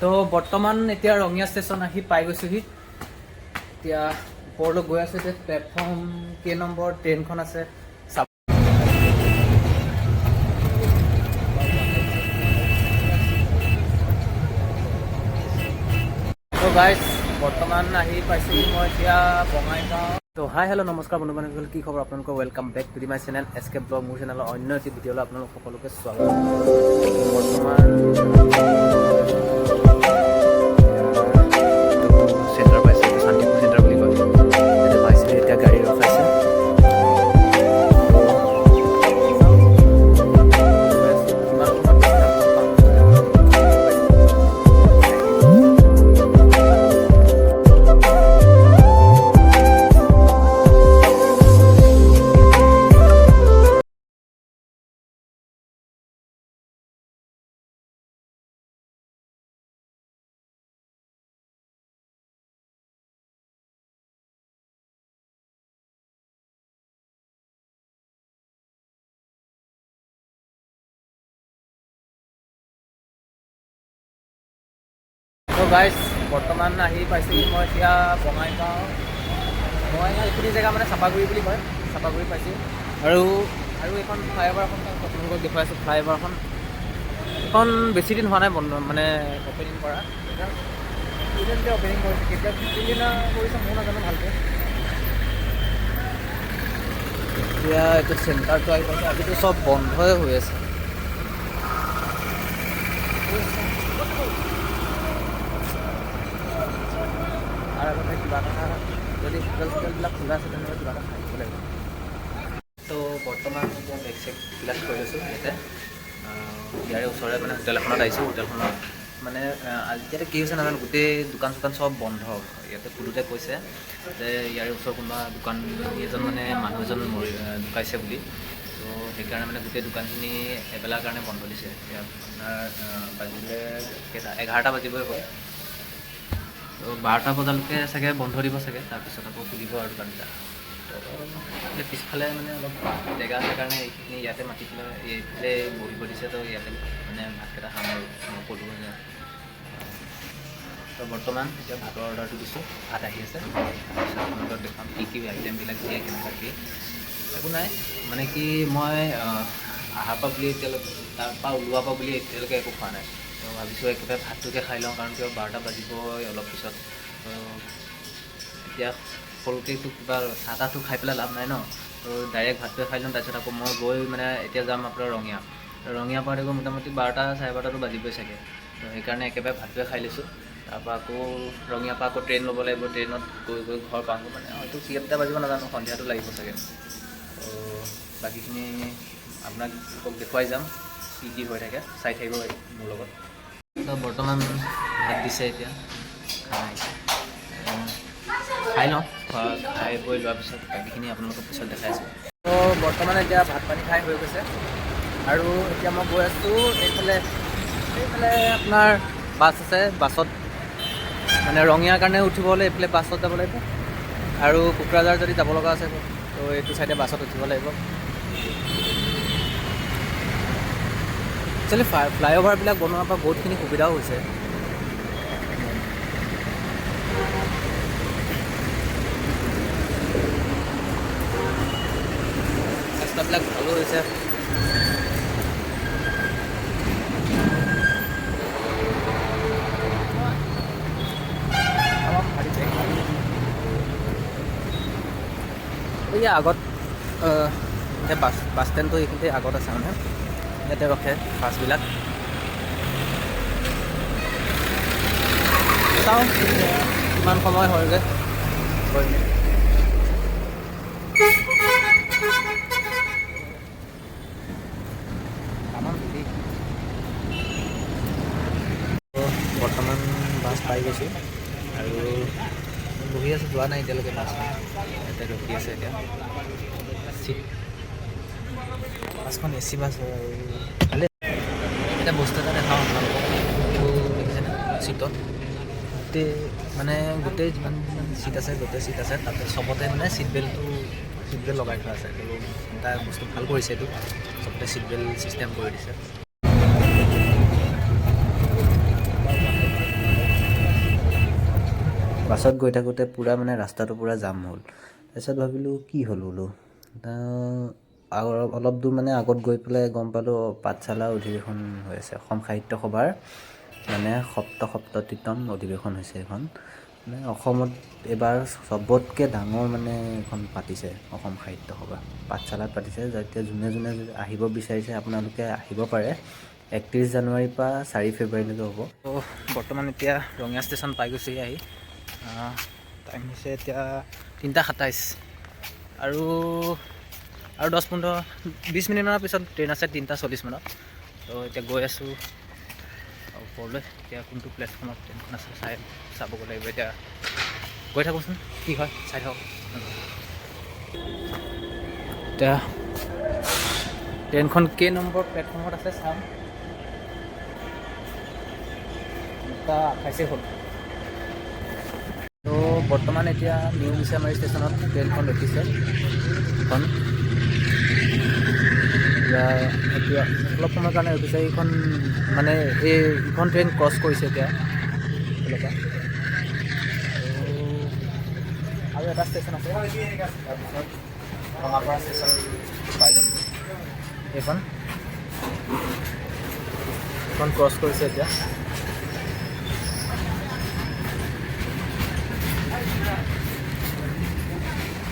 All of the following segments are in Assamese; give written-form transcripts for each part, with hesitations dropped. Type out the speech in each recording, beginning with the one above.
তো বৰ্তমান এতিয়া ৰঙিয়া ষ্টেচন আহি পাই গৈছোহি। এতিয়া ওপৰলৈ গৈ আছো। এতিয়া প্লেটফৰ্ম কেই নম্বৰ ট্ৰেইনখন আছে চাব। তো গাইজ বৰ্তমান আহি পাইছোহি মই এতিয়া বঙাইগাঁও। তো হাই হেল্ল' নমস্কাৰ বন্ধু বান্ধৱীসকল, কি খবৰ আপোনালোকৰ? Welcome back to my channel এছকে ব্লগ। মোৰ চেনেলৰ অন্য এটি ভিডিঅ'লৈ আপোনালোক সকলোকে স্বাগত। বৰ্তমান চেণ্টাৰ পাইছে, এইটো শান্তিপুৰ চেণ্টাৰ বুলি কয়। এতিয়া পাইছে, এতিয়া গাড়ী ৰখাইছে। তো গাইজ বৰ্তমান আহি পাইছোহি মই এতিয়া বঙাইগাঁও। এইখিনি জেগা মানে চাপাগুৰি বুলি কয়। চাপাগুৰি পাইছোঁ। আৰু এখন ফ্লাইঅভাৰখন আপোনালোকক দেখুৱাইছোঁ। ফ্লাইঅভাৰখন এখন বেছি দিন হোৱা নাই বন্ধ, মানে অপেনিং কৰা। ৰিচেণ্টলি অপেনিং কৰিছে। কেতিয়া কোনদিনা কৰিছে মই নাজানো ভালকৈ। এতিয়া এইটো চেণ্টাৰটো আহি পাইছে। আজিতো চব বন্ধই হৈ আছে। আৰু আগতে কিবা এটা যদি হোটেলবিলাক খোলা আছে তেনেহ'লে কিবা এটা খাই লাগিব। তো বৰ্তমান এতিয়া বেগ চেগবিলাক কৰি লৈছোঁ ইয়াতে। ইয়াৰে ওচৰৰে মানে হোটেল এখনত আহিছোঁ। হোটেলখনত মানে এতিয়া কি হৈছে নাজানো, গোটেই দোকান চোকান চব বন্ধ। ইয়াতে সোধোতে কৈছে যে ইয়াৰে ওচৰৰ কোনোবা দোকানী এজন মানে মানুহ এজন ঢুকাইছে বুলি। তো সেইকাৰণে মানে গোটেই দোকানখিনি এবেলাৰ কাৰণে বন্ধ দিছে। এতিয়া আপোনাৰ বাজিলে কেইটা 11টা বাজিবই হ'ল। তো 12টা বজালৈকে চাগে বন্ধ দিব চাগে, তাৰপিছত আকৌ খুলিব আৰু দোকানবিলাক। তো পিছফালে মানে অলপ জেগা আছে কাৰণে এইখিনি ইয়াতে মাতি পেলাই এইফালে বহিব দিছে। তো ইয়াতে মানে ভাতকেইটা খাম আৰু মই ক'লোঁ যে। তো বৰ্তমান এতিয়া ভাতৰ অৰ্ডাৰটো দিছোঁ। ভাত আহি আছে। তাৰপিছত আপোনালোকক দেখাম কি কি আইটেমবিলাক দিয়ে, কেনেকুৱা কি। একো নাই মানে কি, মই অহাৰ পৰা বুলি এতিয়ালৈকে, তাৰপৰা ওলোৱাৰ পৰা বুলি এতিয়ালৈকে একো খোৱা নাই। তো ভাবিছোঁ একেবাৰে ভাতটোকে খাই লওঁ, কাৰণ কিয় 12টা বাজিবই অলপ পিছত। তো এতিয়া সৰুকৈতো কিবা চাহ তাহটো খাই পেলাই লাভ নাই ন। তো ডাইৰেক্ট ভাতটোৱে খাই লওঁ। তাৰপিছত আকৌ মই গৈ মানে এতিয়া যাম আপোনাৰ ৰঙিয়াৰ পৰা দেখোন মোটামুটি 12টা চাৰে 12টাতো বাজিবই চাগে। তো সেইকাৰণে একেবাৰে ভাতটোৱে খাই লৈছোঁ। তাৰপৰা আকৌ ৰঙিয়াৰ পৰা আকৌ ট্ৰেইন ল'ব লাগিব। ট্ৰেইনত গৈ ঘৰ পাওঁ মানে হয়তো কেইটা বাজিব নাজানো, সন্ধিয়াটো লাগিব চাগে। তো বাকীখিনি আপোনাক দেখুৱাই যাম কি কি হৈ থাকে, চাই থাকিব মোৰ লগত। তো বৰ্তমান ভাত দিছে, এতিয়া খাই লওঁ। খাই বৈ লোৱাৰ পিছত বাকীখিনি আপোনালোকক পিছত দেখাইছোঁ। তো বৰ্তমান এতিয়া ভাত পানী খাই হৈ গৈছে। আৰু এতিয়া মই গৈ আছোঁ এইফালে আপোনাৰ বাছ আছে। বাছত মানে ৰঙিয়াৰ কাৰণে উঠিব হ'লে এইফালে বাছত যাব লাগিব। আৰু কোকৰাঝাৰ যদি যাব লগা আছে তো এইটো চাইডে বাছত উঠিব লাগিব। একচুৱেলি ফ্লাইঅভাৰবিলাক বনোৱাৰ পৰা বহুতখিনি সুবিধাও হৈছে। ৰাস্তাবিলাক ভালো হৈছে। এই আগত এই বাছ ষ্টেণ্ডটো এইখিনিতে আগত আছে মানে, ইয়াতে ৰখে বাছবিলাক। চাওঁ কিমান সময় হয়গৈ গৈ মেলি। বৰ্তমান বাছ পাই গৈছোঁ আৰু বহি আছোঁ। যোৱা নাই এতিয়ালৈকে বাছ, ইয়াতে ৰখি আছে এতিয়া চিট। বাছখন AC বাছ হয় আৰু ভালে। এতিয়া বস্তু এটা দেখাওঁ আপোনালোকক। এইটো দেখিছেনে চিটত গোটেই যিমান চিট আছে, গোটেই চিট আছে তাতে চবতে মানে চিট বেল্ট লগাই থোৱা আছে। তো এটা বস্তু ভাল কৰিছে, এইটো চবতে চিট বেল্ট ছিষ্টেম কৰি দিছে। বাছত গৈ থাকোঁতে পূৰা মানে ৰাস্তাটো পূৰা জাম হ'ল। তাৰপিছত ভাবিলোঁ কি হ'ল বোলো, অলপ দূৰ মানে আগত গৈ পেলাই গম পালোঁ পাঠশালা অধিৱেশন হৈ আছে। অসম সাহিত্য সভাৰ মানে সপ্ততিতম অধিৱেশন হৈছে এখন। মানে অসমত এইবাৰ চবতকৈ ডাঙৰ মানে এখন পাতিছে অসম সাহিত্য সভা, পাঠশালাত পাতিছে। এতিয়া যোনে যোনে আহিব বিচাৰিছে আপোনালোকে আহিব পাৰে। 31 জানুৱাৰীৰ পৰা 4 ফেব্ৰুৱাৰীলৈকে হ'ব। ত' বৰ্তমান এতিয়া ৰঙিয়া ষ্টেচন পাই গৈছেহি আহি। টাইম হৈছে এতিয়া 3:27 আৰু 10-15-20 মিনিটমানৰ পিছত ট্ৰেইন আছে 3:40 মানত। ত' এতিয়া গৈ আছোঁ ওপৰলৈ। এতিয়া কোনটো প্লেটফৰ্মত ট্ৰেইনখন আছে চাবগৈ লাগিব। এতিয়া গৈ থাকোঁচোন কি হয় চাই থাকক। এতিয়া ট্ৰেইনখন কেই নম্বৰ প্লেটফৰ্মত আছে চাম। 28 হ'ল। ত' বৰ্তমান এতিয়া নিউ মিছামাৰী ষ্টেচনত ট্ৰেইনখন ৰখিছে। এখন এতিয়া অলপ সময়ৰ কাৰণে ৰখিছে। এইখন মানে এইখন ট্ৰেইন ক্ৰছ কৰিছে এতিয়া এইফালৰ পৰা। আৰু এটা ষ্টেচন আছে, তাৰপিছত ৰঙাপাৰা ষ্টেচন পাই যাম। এইখন ক্ৰছ কৰিছে এতিয়া।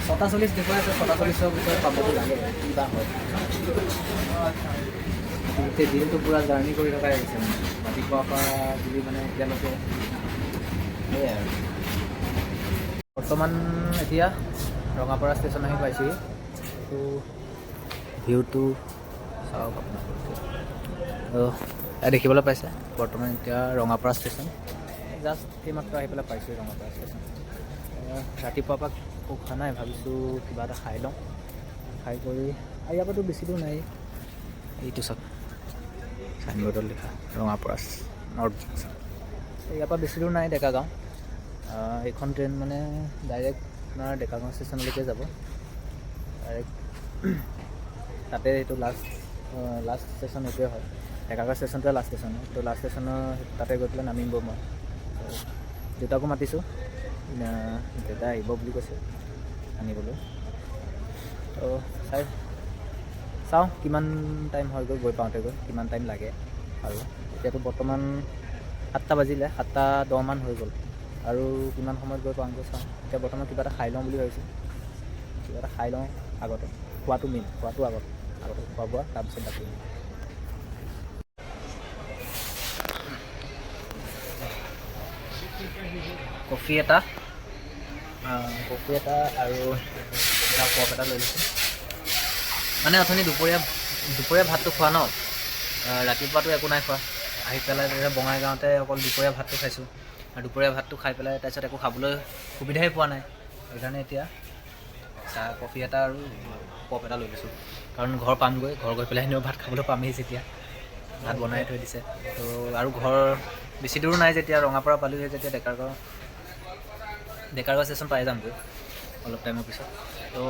47 দেখুৱাই আছে, 47ৰ ভিতৰত পাবতো লাগে, কিবা হয়। গোটেই দিনটো পূৰা জাৰ্ণি কৰি থকাই হৈছে মানে ৰাতিপুৱাৰ পৰা বুলি মানে এতিয়ালৈকে সেয়াই আৰু। বৰ্তমান এতিয়া ৰঙাপাৰা ষ্টেচন আহি পাইছোঁহি। তো ভিউটো চাওক আপোনালোকে। এয়া দেখিবলৈ পাইছে বৰ্তমান এতিয়া ৰঙাপাৰা ষ্টেচন। জাষ্ট এইমাত্ৰ আহি পেলাই পাইছোঁ ৰঙাপাৰা ষ্টেচন। ৰাতিপুৱাৰ পৰা একো খোৱা নাই, ভাবিছোঁ কিবা এটা খাই লওঁ। খাই কৰি আৰু ইয়াৰ পৰাতো বেছি দূৰ নাই। এইটো চাওক চাইনবোৰ্ডত লিখা ৰঙাপাৰা নৰ্থ জংচন। ইয়াৰ পৰা বেছি দূৰ নাই ডেকাগাঁও। এইখন ট্ৰেইন মানে ডাইৰেক্ট আপোনাৰ ডেকাগাঁও ষ্টেচনলৈকে যাব। ডাইৰেক্ট তাতে এইটো লাষ্ট ষ্টেচন এইটোৱে হয়। ডেকাগাঁও ষ্টেচনটোৱে লাষ্ট ষ্টেচন হয়। তো লাষ্ট ষ্টেচনৰ তাতে গৈ পেলাই নামিব মই। দেউতাকো মাতিছোঁ, দেউতা আহিব বুলি কৈছে আনিবলৈ। তো চাওঁ কিমান টাইম হয়গৈ গৈ পাওঁতেগৈ, কিমান টাইম লাগে। আৰু এতিয়াতো বৰ্তমান 7টা বাজিলে, 7:10 মান হৈ গ'ল। আৰু কিমান সময়ত গৈ পাওঁগৈ চাওঁ। এতিয়া বৰ্তমান কিবা এটা খাই লওঁ বুলি ভাবিছোঁ। কিবা এটা খাই লওঁ আগতে, খোৱাটো মেইন, খোৱাটো আগতে খোৱা বোৱা, তাৰপিছত বাকী। কফি এটা আৰু এটা পপ এটা লৈ লৈছোঁ। মানে অথনি দুপৰীয়া ভাতটো খোৱা ন, ৰাতিপুৱাটো একো নাই খোৱা। আহি পেলাই বঙাইগাঁৱতে অকল দুপৰীয়া ভাতটো খাইছোঁ। আৰু দুপৰীয়া ভাতটো খাই পেলাই তাৰপিছত একো খাবলৈ সুবিধাই পোৱা নাই। সেইকাৰণে এতিয়া কফি এটা আৰু পপ এটা লৈ লৈছোঁ। কাৰণ ঘৰ পামগৈ, ঘৰ গৈ পেলাই এনেও ভাত খাবলৈ পামেই যেতিয়া, ভাত বনাই থৈ দিছে। তো আৰু ঘৰ বেছি দূৰো নাই যেতিয়া, ৰঙাপাৰা পালোঁহি যেতিয়া ডেকাৰগাঁও ষ্টেচন পাই যামগৈ অলপ টাইমৰ পিছত। তো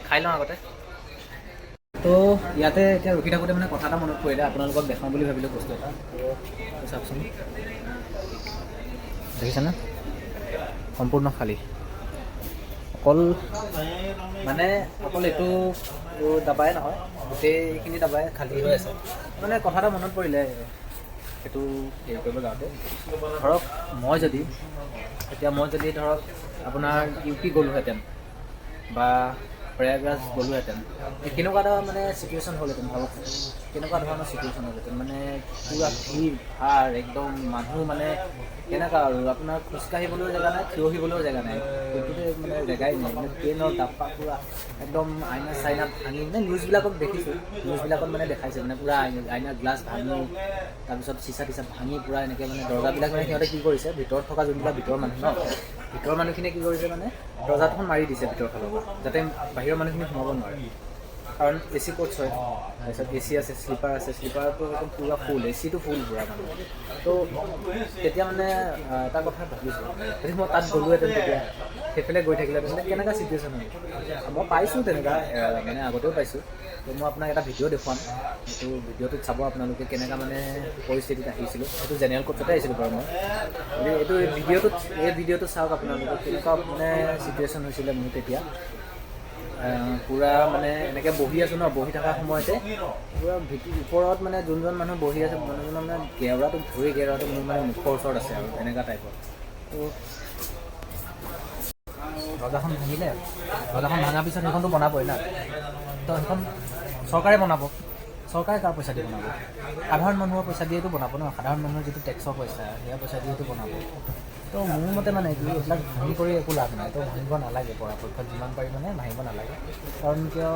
খাই লওঁ আগতে। তো ইয়াতে এতিয়া ৰখি থাকোঁতে মানে কথা এটা মনত পৰিলে, আপোনালোকক দেখাওঁ বুলি ভাবিলোঁ বস্তু এটা। তো চাওকচোন, দেখিছেনে? সম্পূৰ্ণ খালী। অকল এইটো দাবাই নহয়, গোটেইখিনি দাবাই খালী হৈ আছে। মানে কথা এটা মনত পৰিলে সেইটো হেৰি কৰিব যাওঁতে। ধৰক মই যদি ধৰক আপোনাৰ UP গ'লোহেঁতেন বা প্ৰয়াগৰাজ গ'লোহেঁতেন, কেনেকুৱা এটা মানে চিটুৱেশ্যন হ'লহেঁতেন ভাবকচোন। কেনেকুৱা ধৰণৰ চিটুৱেশ্যন হ'লহেঁতেন, মানে পূৰা ভিৰ ভাৰ, একদম মানুহ মানে কেনেকুৱা আৰু আপোনাৰ খোজকাঢ়িবলৈও জেগা নাই, থিয় দিবলৈও জেগা নাই, গতিকে মানে জেগাই নাই। মানে ট্ৰেইনৰ ডাব্বা পূৰা একদম আইনা চাইনা ভাঙি, মানে নিউজবিলাকত দেখিছোঁ, নিউজবিলাকত মানে দেখাইছে মানে পূৰা আইনা গ্লাছ ভাঙি, তাৰপিছত চিচা টিচা ভাঙি পূৰা এনেকৈ মানে দৰ্জাবিলাক মানে সিহঁতে কি কৰিছে, ভিতৰত থকা যোনবিলাক ভিতৰৰ মানুহ ন, ভিতৰৰ মানুহখিনিয়ে কি কৰিছে মানে দৰ্জাখন মাৰি দিছে ভিতৰৰ ফালৰ পৰা, যাতে বাহিৰৰ মানুহখিনি সোমাব নোৱাৰে। কাৰণ AC কোচ হয়, তাৰপিছত AC আছে, শ্লিপাৰ আছে, শ্লিপাৰটো একদম পূৰা ফুল, ACটো ফুল পূৰা মানে। তো তেতিয়া মানে এটা কথা ভাবিছোঁ, যদি মই তাত গ'লোহেঁতেন তেতিয়া সেইফালে গৈ থাকিলে তেন্তে কেনেকুৱা চিটুৱেশ্যন হয়? মই পাইছোঁ তেনেকুৱা, মানে আগতেও পাইছোঁ। তো মই আপোনাক এটা ভিডিঅ' দেখুৱাম, সেইটো ভিডিঅ'টোত চাব আপোনালোকে কেনেকুৱা মানে পৰিস্থিতিত আহিছিলোঁ। সেইটো জেনেৰেল কোচতে আহিছিলোঁ বাৰু মই। এইটো ভিডিঅ'টো চাওক আপোনালোকে, কেনেকুৱা মানে চিটুৱেশ্যন হৈছিলে মোৰ তেতিয়া। পূৰা মানে এনেকৈ বহি আছোঁ ন, বহি থকা সময়তে পূৰা ওপৰত মানে যোনজন মানুহ বহি আছে, মানুহজনৰ মানে গেৰুৱাটো মোৰ মানে মুখৰ ওচৰত আছে আৰু এনেকুৱা টাইপৰ। তো দৰ্জাখন ভাঙিলে, দৰ্জাখন ভাঙাৰ পিছত সেইখনটো বনাবই না। তো সেইখন চৰকাৰে বনাব, চৰকাৰে কাৰ পইচা দি বনাব? সাধাৰণ মানুহৰ পইচা দিয়েতো বনাব ন, সাধাৰণ মানুহৰ যিটো টেক্সৰ পইচা, সেয়া পইচা দিয়েতো বনাব। তো মোৰ মতে মানে কি, এইবিলাক ভাঙি কৰি একো লাভ নাই। তো ভাঙিব নালাগে, পৰাপক্ষত যিমান পাৰি মানে ভাঙিব নালাগে। কাৰণ কিয়,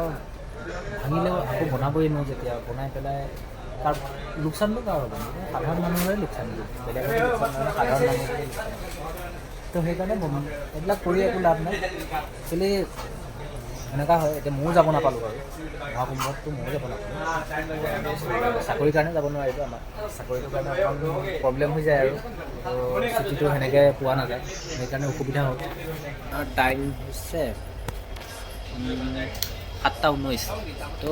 ভাঙিলেও আকৌ বনাবই নো, যেতিয়া বনাই পেলাই তাৰ লোকচানটো কাৰ হ'ব? সাধাৰণ মানুহৰে লোকচান, বেলেগৰ লোকচান নহয়, সাধাৰণ মানুহৰে লোকচান। তো সেইকাৰণে এইবিলাক কৰি একো লাভ নাই। একচুৱেলি এনেকুৱা হয়, এতিয়া ময়ো যাব নাপালোঁ বাৰু, মহাকুম্ভততো ময়ো যাব নাপালোঁ। চাকৰিৰ কাৰণে যাব নোৱাৰিলোঁ, আমাৰ চাকৰিটোৰ কাৰণে অকণমান প্ৰব্লেম হৈ যায় আৰু ছুটিটো সেনেকৈ পোৱা নাযায়, সেইকাৰণে অসুবিধা হ'ল। টাইম হৈছে 7:19। তো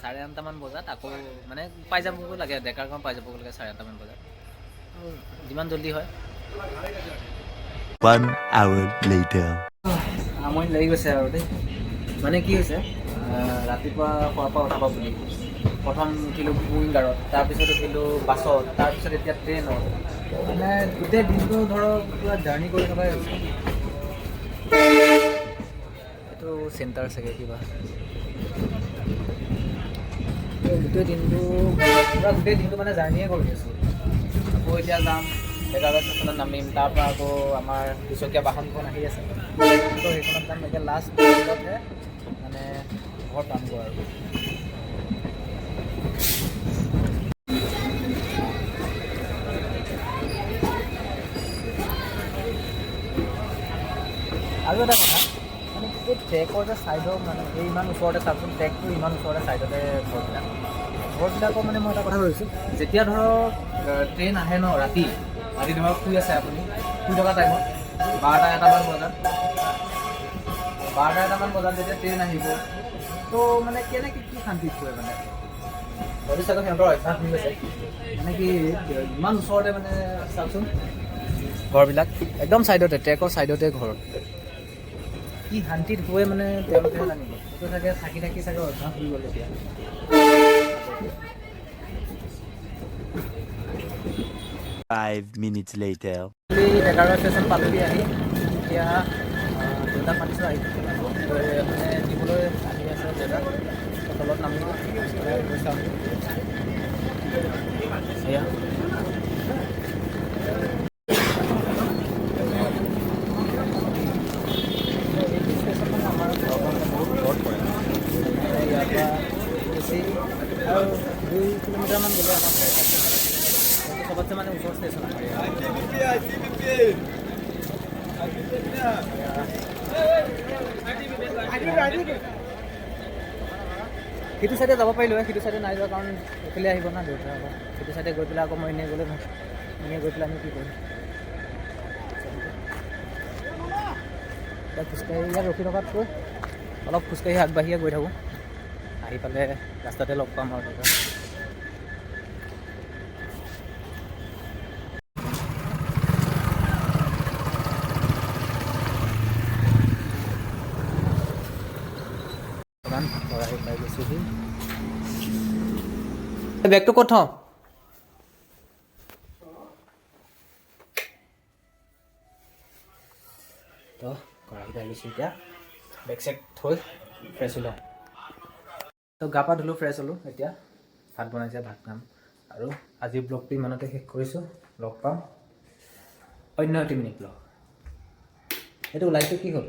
8:30মান বজাত আকৌ মানে পাই যাবগৈ লাগে, ডেকাৰগাঁও পাই যাবগৈ লাগে 8:30মান বজাত। যিমান জল্দি হয়। 1 hour later. আমনি লাগি গৈছে আৰু দেই। মানে কি হৈছে, ৰাতিপুৱা খোৱাৰ পৰা উঠাব বুলি প্ৰথম উঠিলোঁ উইংগাৰত, তাৰপিছত উঠিলোঁ বাছত, তাৰপিছত এতিয়া ট্ৰেইনত। মানে গোটেই দিনটো ধৰক পূৰা জাৰ্ণি কৰি থকাই হৈছে। এইটো চেণ্টাৰ চাগে কিবা। গোটেই দিনটো মানে জাৰ্ণিয়ে কৰি আছোঁ। আকৌ এতিয়া যাম, ডেকাৰগাঁও ষ্টেচনত নামিম, তাৰপৰা আকৌ আমাৰ দুচকীয়া বাহনখন আহি আছে, তো সেইখনত যাম। এতিয়া লাষ্ট পইণ্টতহে মানে ঘৰ পামগৈ আৰু। আৰু এটা কথা, মানে এই ট্ৰেকৰ যে ছাইডৰ মানে এই ইমান ওচৰতে চাওকচোন, ট্ৰেকটো ইমান ওচৰতে ছাইডতে ঘৰবিলাকৰ মানে মই এটা কথা ভাবিছোঁ, যেতিয়া ধৰক ট্ৰেইন আহে ন ৰাতি ধৰক শুই আছে আপুনি, শুই থকা টাইমত 12-1টামান বজাত যেতিয়া ট্ৰেইন আহিব, তো মানে কেনেকৈ কি শান্তিত শুৱে মানে। হয়তো চাগৈ সিহঁতৰ অভ্যাস হৈ গৈছে, মানে কি ইমান ওচৰতে মানে চাওকচোন ঘৰবিলাক, একদম ছাইডতে, ট্ৰেকৰ ছাইডতে ঘৰ। কি শান্তিত শুৱে মানে তেওঁলোকেহে জানিব। সেইটো চাগে থাকি চাগে অভ্যাস হৈ গ'ল এতিয়া। 5 minutes later. ডেকাৰগাঁও ষ্টেচন পালোহি আহি, এতিয়া দেউতাক মাতিছোঁ আহি মানে দিবলৈ আহি আছে দেউতা, তলত নামিব চাওঁ এয়া। আমাৰ ঘৰখন বহুত ওচৰত পৰে, ইয়াৰ পৰা বেছি আৰু 2 কিলোমিটাৰমান গ'লে আমাৰ ঘৰ আছে। চবতছে মানে ওচৰ ষ্টেচন আমাৰ সিটো চাইডে যাব পাৰিলোঁ হয়, সিটো চাইডে নাই যোৱা কাৰণ এইফালে আহিব না দেউতা। আকৌ সিটো চাইডে গৈ পেলাই আকৌ মই এনেই গ'লে এনেই গৈ পেলাই আমি কি কৰিম। এতিয়া খোজকাঢ়ি ইয়াত ৰখি থকাতকৈ অলপ খোজকাঢ়ি আগবাঢ়িয়ে গৈ থাকোঁ, আহি পালে ৰাস্তাতে লগ পাম আৰু দেউতা। পাই গৈছোঁহি। বেগটো ক'ত থওঁ? তো ঘৰতে আহিছোঁ এতিয়া, বেগ চেগ থৈ ফ্ৰেছ হৈ লওঁ। তো গা পা ধুলোঁ, ফ্ৰেছ হ'লোঁ, এতিয়া ভাত বনাইছে, ভাত খাম। আৰু আজিৰ ব্লগটো ইমানতে শেষ কৰিছোঁ। লগ পাম অন্য এটি মিনি ব্লগ। এইটো লাইটটো কি হ'ল?